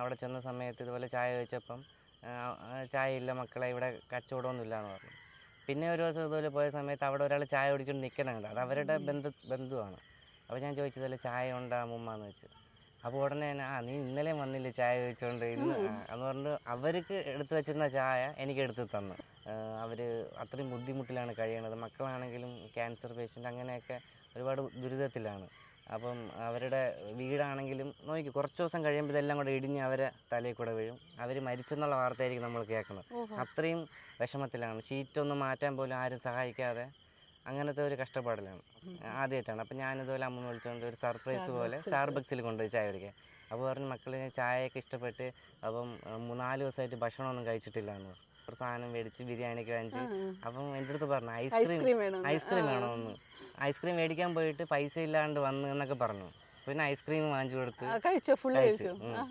അവിടെ ചെന്ന സമയത്ത് ഇതുപോലെ ചായ ചോദിച്ചപ്പം ചായ ഇല്ല മക്കളെ, ഇവിടെ കച്ചവടമൊന്നുമില്ല എന്ന് പറഞ്ഞു. പിന്നെ ഒരു ദിവസം ഇതുപോലെ പോയ സമയത്ത് അവിടെ ഒരാൾ ചായ കുടിക്കൊണ്ട് നിൽക്കുന്നുണ്ട്. അത് അവരുടെ ബന്ധുവാണ്. അപ്പോൾ ഞാൻ ചോദിച്ചതല്ലേ ചായ ഉണ്ടോ അമ്മൂമ്മ എന്ന് വെച്ചു. അപ്പോൾ ഉടനെ തന്നെ നീ ഇന്നലെ വന്നില്ലേ ചായ ചോദിച്ചുകൊണ്ട് ഇന്ന് എന്ന് പറഞ്ഞിട്ട് അവർക്ക് എടുത്തു വെച്ചിരുന്ന ചായ എനിക്ക് എടുത്ത് തന്നു. അവർ അത്രയും ബുദ്ധിമുട്ടിലാണ് കഴിയണത്. മക്കളാണെങ്കിലും ക്യാൻസർ പേഷ്യൻ്റ് അങ്ങനെയൊക്കെ ഒരുപാട് ദുരിതത്തിലാണ്. അപ്പം അവരുടെ വീടാണെങ്കിലും നോക്കി കുറച്ച് ദിവസം കഴിയുമ്പോൾ ഇതെല്ലാം കൂടെ ഇടിഞ്ഞ് അവരെ തലയിൽ കൂടെ വീഴും. അവർ മരിച്ചെന്നുള്ള വാർത്തയായിരിക്കും നമ്മൾ കേൾക്കുന്നത്. അത്രയും വിഷമത്തിലാണ്. ഷീറ്റൊന്നും മാറ്റാൻ പോലും ആരും സഹായിക്കാതെ അങ്ങനത്തെ ഒരു കഷ്ടപ്പാടിലാണ്. ആദ്യമായിട്ടാണ്. അപ്പം ഞാനിതുപോലെ അമ്മ വിളിച്ചുകൊണ്ട് ഒരു സർപ്രൈസ് പോലെ സ്റ്റാർബക്സിൽ കൊണ്ടുപോയി ചായ കുടിക്കാൻ. അപ്പോൾ പറഞ്ഞ് മക്കൾ ചായയൊക്കെ ഇഷ്ടപ്പെട്ട് അപ്പം 4 ദിവസമായിട്ട് ഭക്ഷണമൊന്നും കഴിച്ചിട്ടില്ല എന്ന് പറഞ്ഞു. ഒരു സാധനം മേടിച്ച് ബിരിയാണിയൊക്കെ വാങ്ങിച്ച്. അപ്പം എൻ്റെ അടുത്ത് പറഞ്ഞു ഐസ്ക്രീം വേണമെന്ന്. ഐസ്ക്രീം മേടിക്കാൻ പോയിട്ട് പൈസ ഇല്ലാണ്ട് വന്നു എന്നൊക്കെ പറഞ്ഞു. പിന്നെ ഐസ്ക്രീം വാങ്ങിച്ചു കൊടുത്ത് കഴിച്ചു.